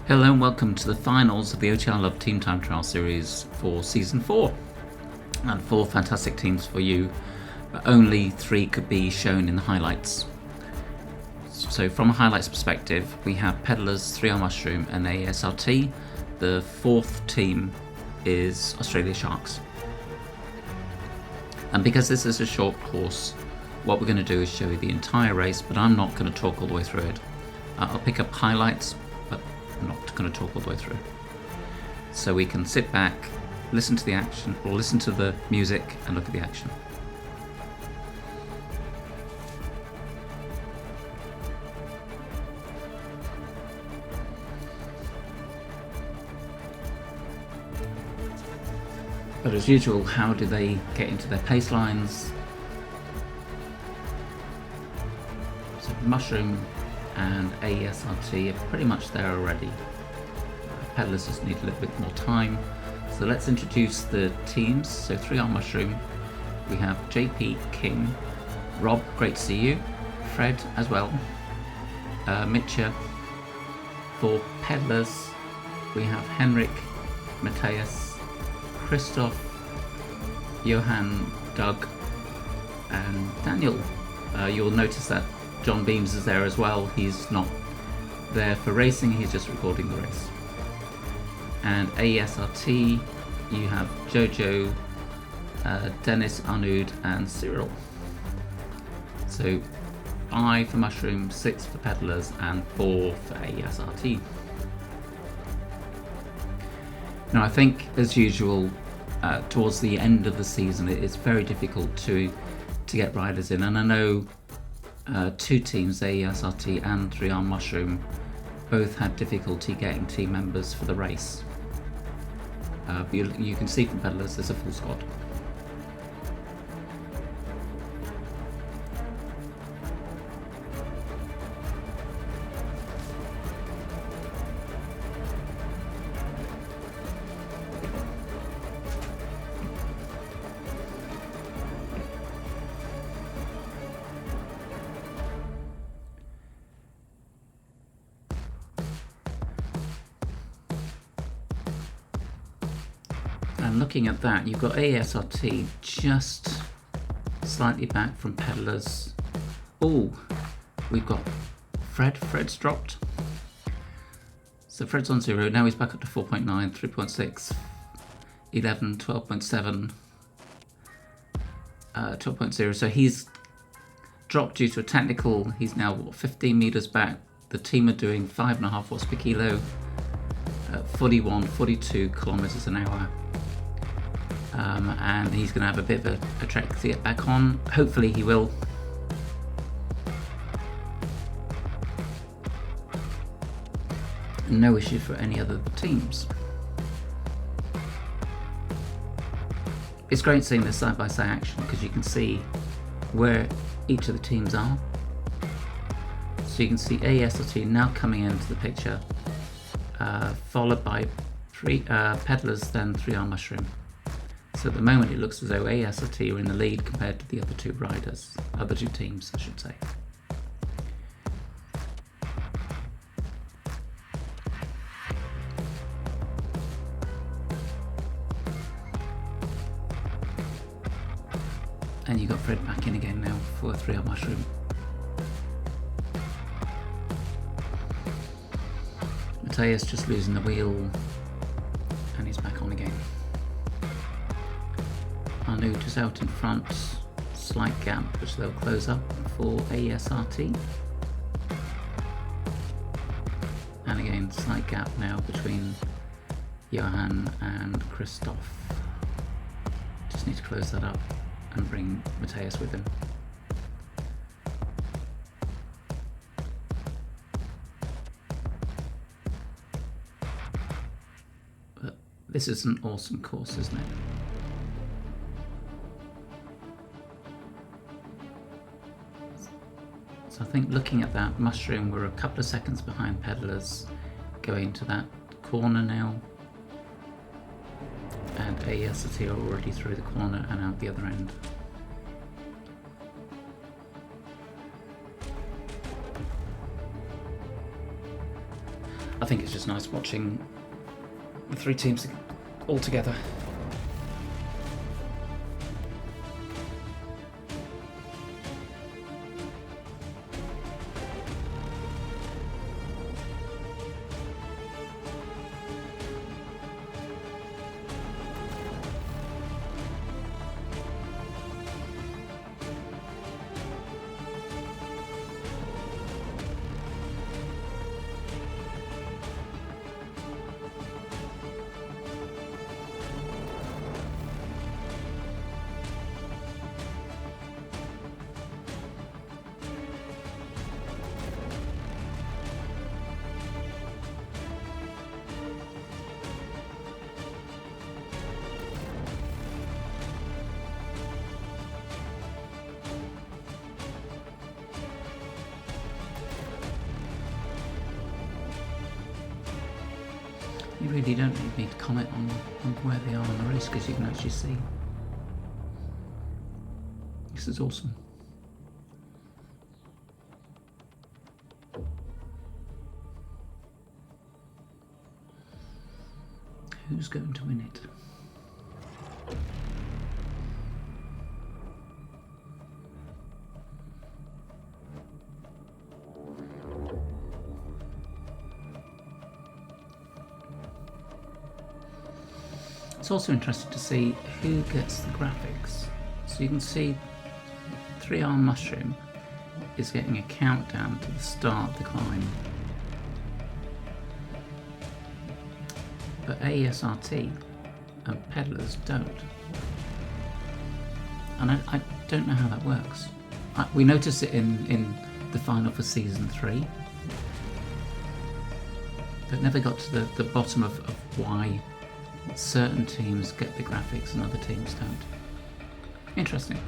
Hello and welcome to the finals of the OTR Love Team Time Trial Series for Season 4. And 4 fantastic teams for you, but only 3 could be shown in the highlights. So from a highlights perspective, we have Peddlers, 3R Mushroom and AeSRT. The 4th team is Australia Sharks. And because this is a short course, what we're going to do is show you the entire race, but I'm not going to talk all the way through it. I'll pick up highlights, but I'm not going to talk all the way through. So we can sit back, listen to the action, or listen to the music and look at the action. But as usual, how do they get into their pace lines? So Mushroom and AeSRT are pretty much there already. Peddlers just need a little bit more time. So let's introduce the teams. So 3R Mushroom, we have JP, King, Rob, great to see you, Fred as well, Mitcha. For Peddlers, we have Henrik, Matthias, Christoph, Johan, Doug, and Daniel. You'll notice that John Beams is there as well. He's not there for racing, he's just recording the race. And AeSRT, you have Jojo, Dennis, Arnud, and Cyril. So 5 for Mushroom, 6 for Peddlers, and 4 for AeSRT. Now I think, as usual, towards the end of the season it is very difficult to get riders in, and I know 2 teams, AeSRT and 3R Mushroom, both had difficulty getting team members for the race. But you can see from Peddlers there's a full squad. And looking at that, you've got AeSRT just slightly back from Peddlers. Oh, we've got Fred. Fred's dropped. So Fred's on 0. Now he's back up to 4.9, 3.6, 11, 12.7, 12.0. So he's dropped due to a technical. He's now 15 meters back. The team are doing 5.5 watts per kilo, 42 kilometers an hour. And he's going to have a bit of a trek to get back on. Hopefully he will. No issue for any other teams. It's great seeing this side-by-side action because you can see where each of the teams are. So you can see AeSRT now coming into the picture, followed by Peddlers, then 3R Mushroom. So at the moment it looks as though AeSRT are in the lead compared to the other 2 riders, other 2 teams I should say. And you got Fred back in again now for 3R Mushroom. Matthias just losing the wheel, and he's back on again. Arnud just out in front, slight gap which they'll close up for AeSRT. And again, slight gap now between Johan and Christoph. Just need to close that up and bring Matthias with him. But this is an awesome course, isn't it? So I think looking at that, Mushroom were a couple of seconds behind Peddlers going to that corner now. And AeSRT are already through the corner and out the other end. I think it's just nice watching the three teams all together. You really don't need me to comment on where they are on the race because you can actually see. This is awesome. Who's going to win it? It's also interesting to see who gets the graphics. So you can see 3R Mushroom is getting a countdown to the start of the climb. But AeSRT and Peddlers don't. And I don't know how that works. We noticed it in the final for Season 3. But never got to the bottom of why certain teams get the graphics and other teams don't. Interesting.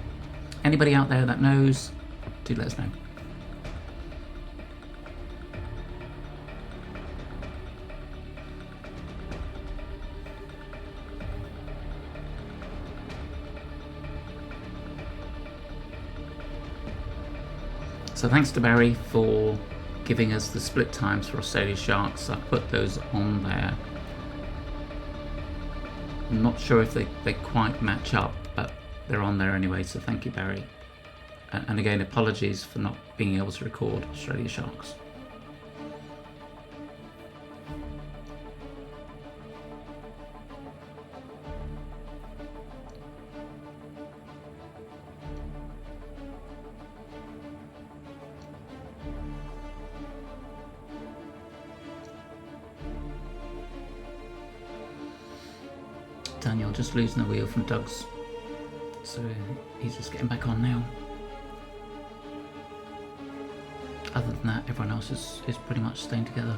Anybody out there that knows, do let us know. So thanks to Barry for giving us the split times for Australia Sharks. I put those on there. I'm not sure if they quite match up, but they're on there anyway, so thank you, Barry. And again, apologies for not being able to record Australia Sharks. Daniel just losing the wheel from Doug's, so he's just getting back on now. Other than that, everyone else is pretty much staying together.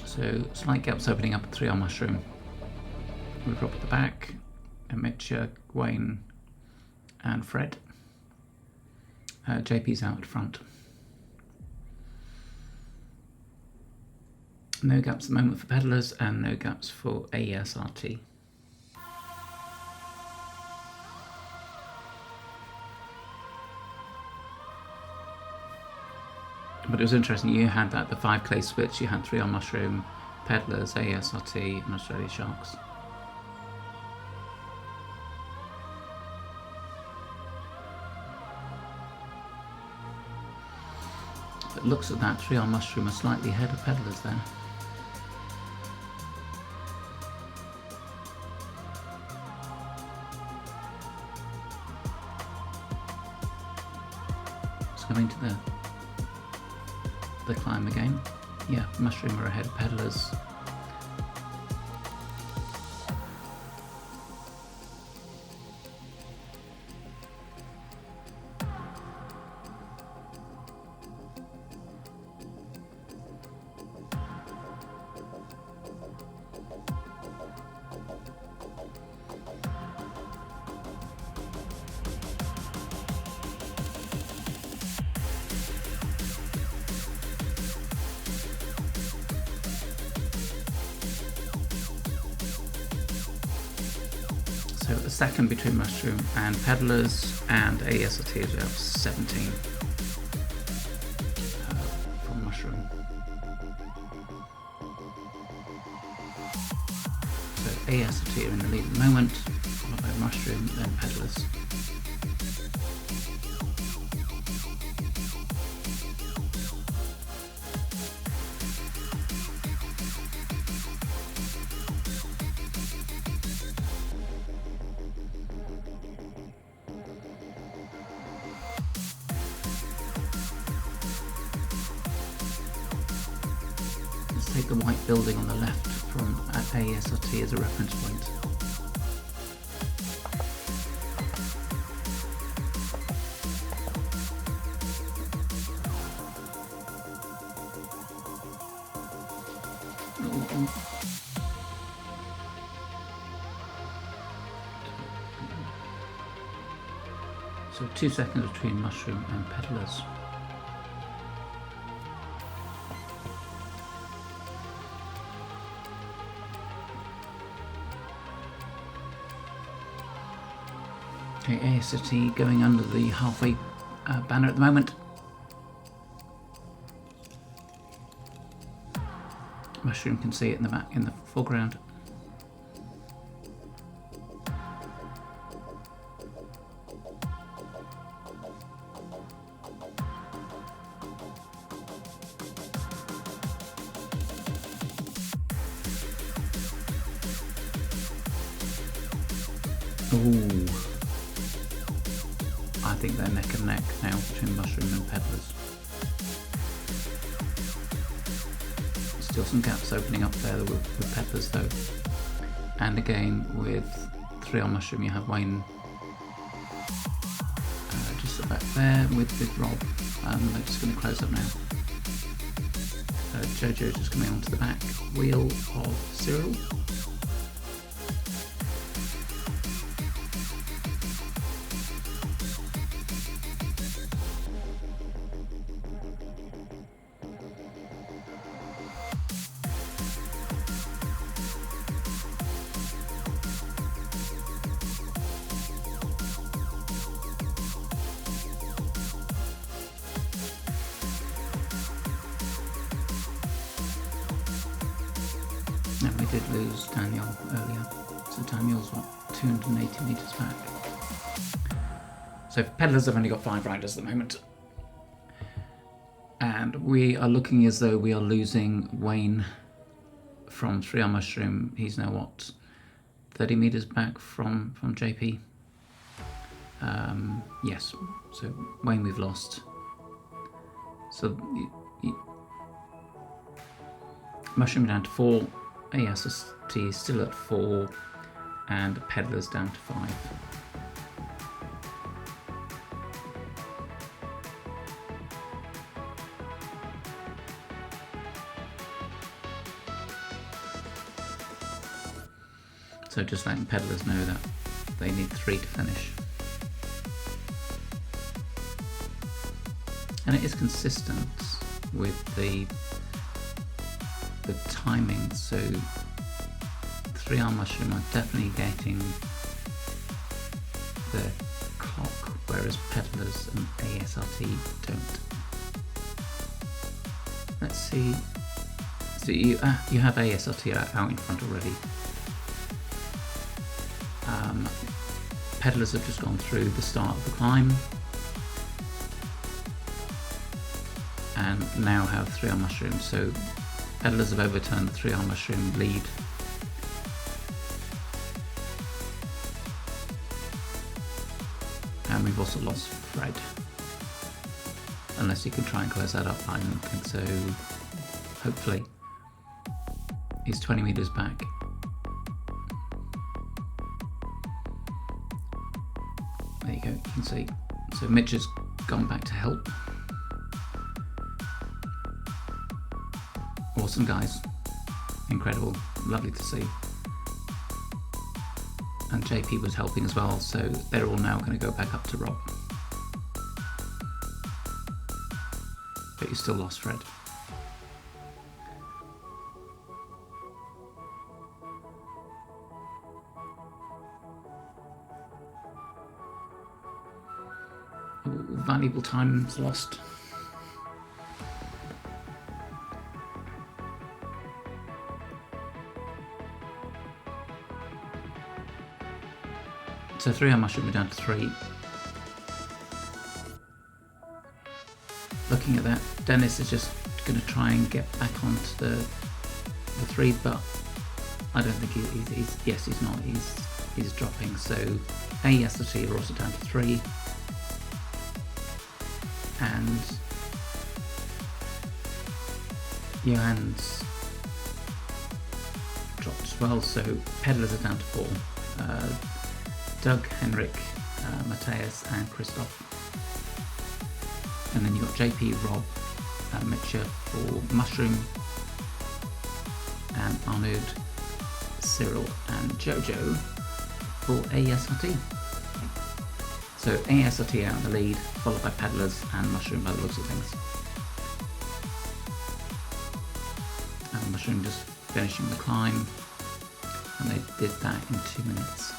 So slight gaps opening up at 3R Mushroom. We drop at the back, and Mitch, Wayne and Fred. JP's out at front. No gaps at the moment for Peddlers and no gaps for AeSRT. But it was interesting, you had the 5 clay switch, you had 3R Mushroom, Peddlers, AeSRT and Australia Sharks. But looks at that, 3R Mushroom are slightly ahead of Peddlers there. It's coming to the climb again. Yeah, Mushroom are ahead of Peddlers. So a second between mushroom and peddlers, and AeSRT is about 17 from mushroom. So AeSRT are in the lead at the moment, followed by mushroom, then peddlers. Let's take the white building on the left from AeSRT as a reference point. So 2 seconds between mushroom and peddlers. Okay, AeSRT going under the halfway banner at the moment. Mushroom can see it in the back, in the foreground. Ooh. I think they're neck and neck now between mushroom and peddlers. Still some gaps opening up there with peddlers though. And again with 3 on mushroom you have Wayne just back there with Rob. They're just going to close up now. Jojo just coming onto the back wheel of Cyril. And we did lose Daniel earlier, so Daniel's what, 280 metres back. So peddlers have only got 5 riders at the moment. And we are looking as though we are losing Wayne from 3 on mushroom. He's now what, 30 metres back from JP? Yes, so Wayne we've lost. So mushroom down to 4. AeSRT still at 4, and peddlers down to 5. So just letting peddlers know that they need 3 to finish. And it is consistent with the timing, so 3 on mushroom are definitely getting the clock, whereas peddlers and AeSRT don't. Let's see. So you have AeSRT out in front already. Peddlers have just gone through the start of the climb and now have 3 on mushroom. So peddlers have overturned the 3 on mushroom lead. And we've also lost Fred. Unless you can try and close that up, I don't think so. Hopefully. He's 20 metres back. There you go, you can see. So Mitch has gone back to help. Awesome guys, incredible, lovely to see. And JP was helping as well, so they're all now going to go back up to Rob. But you still lost Fred. valuable time's lost. So 3 on mushroom, we're down to 3. Looking at that, Dennis is just going to try and get back onto the 3, but I don't think he's yes, he's not. He's dropping. So AeSRT are also down to 3, and Johan's dropped as well. So Peddlers are down to 4. Doug, Henrik, Matthias, and Christoph. And then you've got JP, Rob, Mitcha for Mushroom, and Arnold, Cyril, and Jojo for AeSRT. So AeSRT out in the lead, followed by Peddlers and Mushroom by the looks of things. And Mushroom just finishing the climb, and they did that in 2 minutes.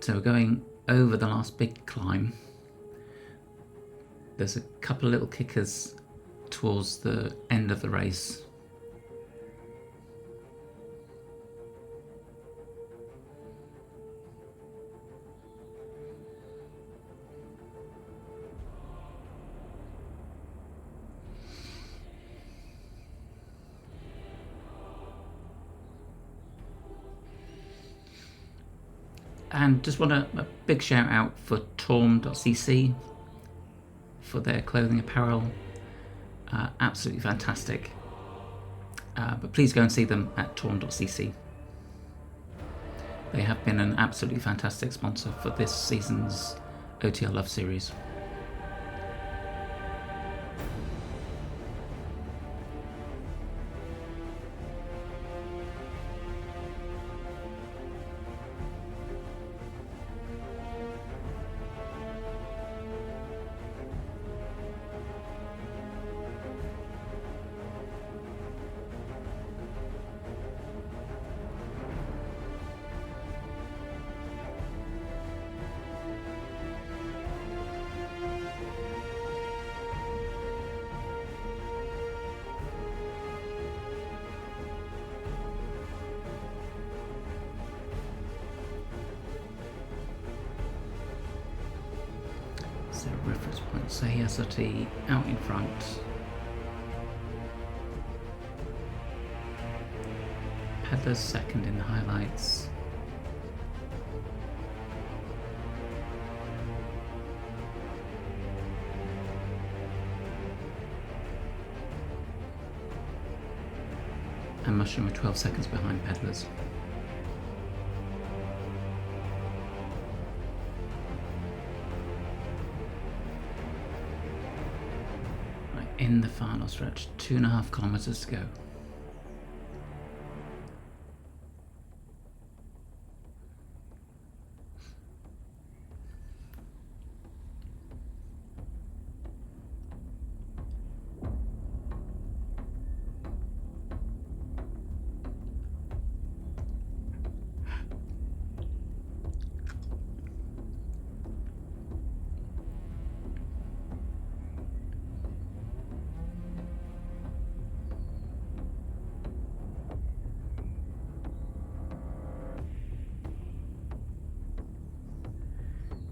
So we're going over the last big climb. There's a couple of little kickers towards the end of the race. And just want a big shout out for Torm.cc for their clothing apparel. Absolutely fantastic. But please go and see them at Torm.cc. They have been an absolutely fantastic sponsor for this season's OTR Love series. So reference points, AeSRT out in front. Peddlers second in the highlights. And Mushroom are 12 seconds behind Peddlers. In the final stretch, 2.5 kilometers to go.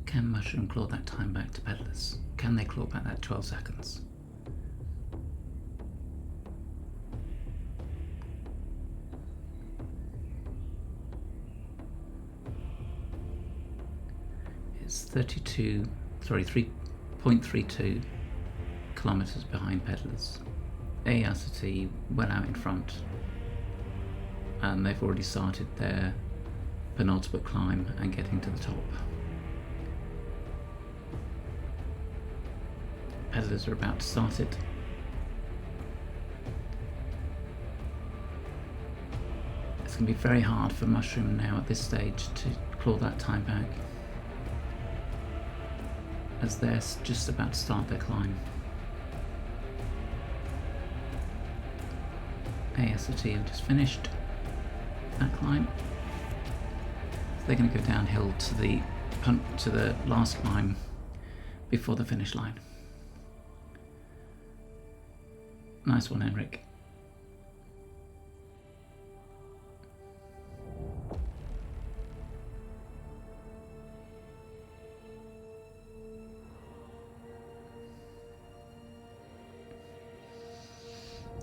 Can Mushroom claw that time back to Peddlers? Can they claw back that 12 seconds? It's 3.32 kilometers behind Peddlers. AeSRT well out in front, and they've already started their penultimate climb and getting to the top. Peddlers are about to start it. It's going to be very hard for Mushroom now at this stage to claw that time back, as they're just about to start their climb. AeSRT have just finished that climb. So they're going to go downhill to the last climb before the finish line. Nice one, Henrik.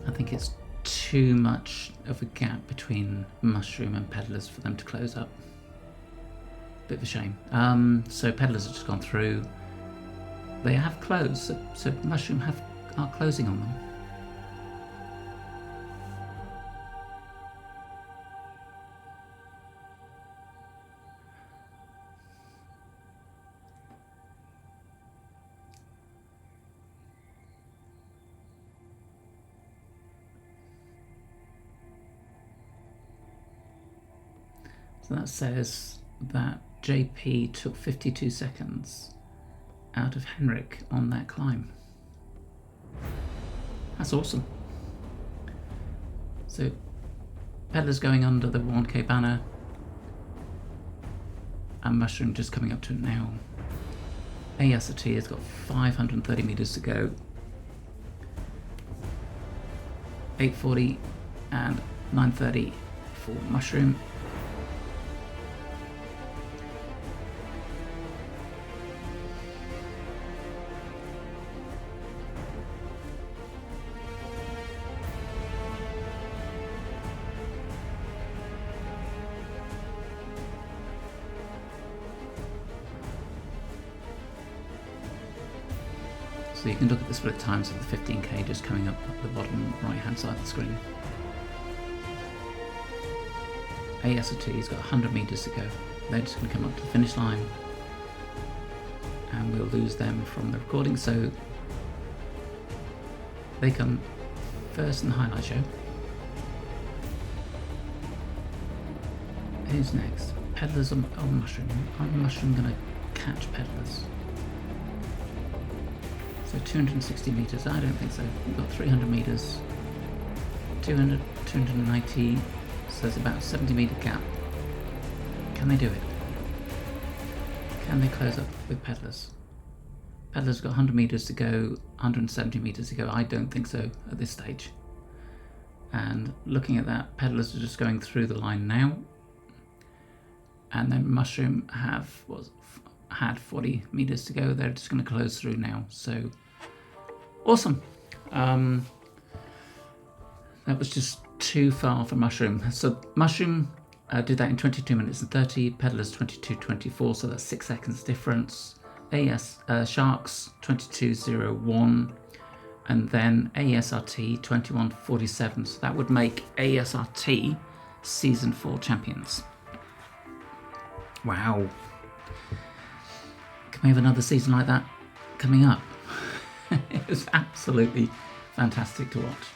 I think it's too much of a gap between Mushroom and Peddlers for them to close up. Bit of a shame. So Peddlers have just gone through. They have closed, so Mushroom are closing on them. So that says that JP took 52 seconds out of Henrik on that climb. That's awesome. So Peddler's going under the 1K banner and Mushroom just coming up to it now. AeSRT has got 530 meters to go. 840 and 930 for Mushroom. So you can look at the split times of the 15K just coming up at the bottom right hand side of the screen. AeSRT's got 100 meters to go. They're just going to come up to the finish line and we'll lose them from the recording, so they come first in the highlight show. Who's next? Peddlers on Mushroom. Are Mushroom going to catch Peddlers? So 260 meters, I don't think so. We've got 300 meters, 200, 290, so there's about a 70 meter gap. Can they do it? Can they close up with Peddlers? Peddlers got 100 meters to go, 170 meters to go. I don't think so at this stage. And looking at that, Peddlers are just going through the line now. And then Mushroom had 40 meters to go. They're just going to close through now. So awesome. That was just too far for Mushroom. So Mushroom did that in 22 minutes and 30. Peddlers 22:24, so that's 6 seconds difference. Sharks 22:01, and then AeSRT 21:47. So that would make AeSRT Season 4 champions. Wow. Can we have another season like that coming up? It was absolutely fantastic to watch.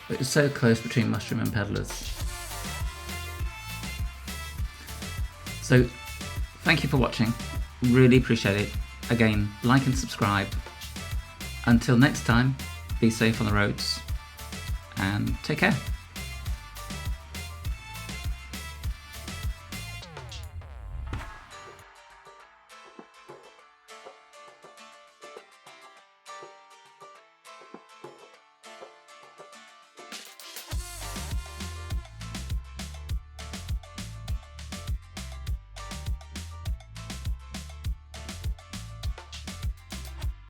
It was so close between Mushroom and Peddlers. So thank you for watching. Really appreciate it. Again, like and subscribe. Until next time, be safe on the roads and take care.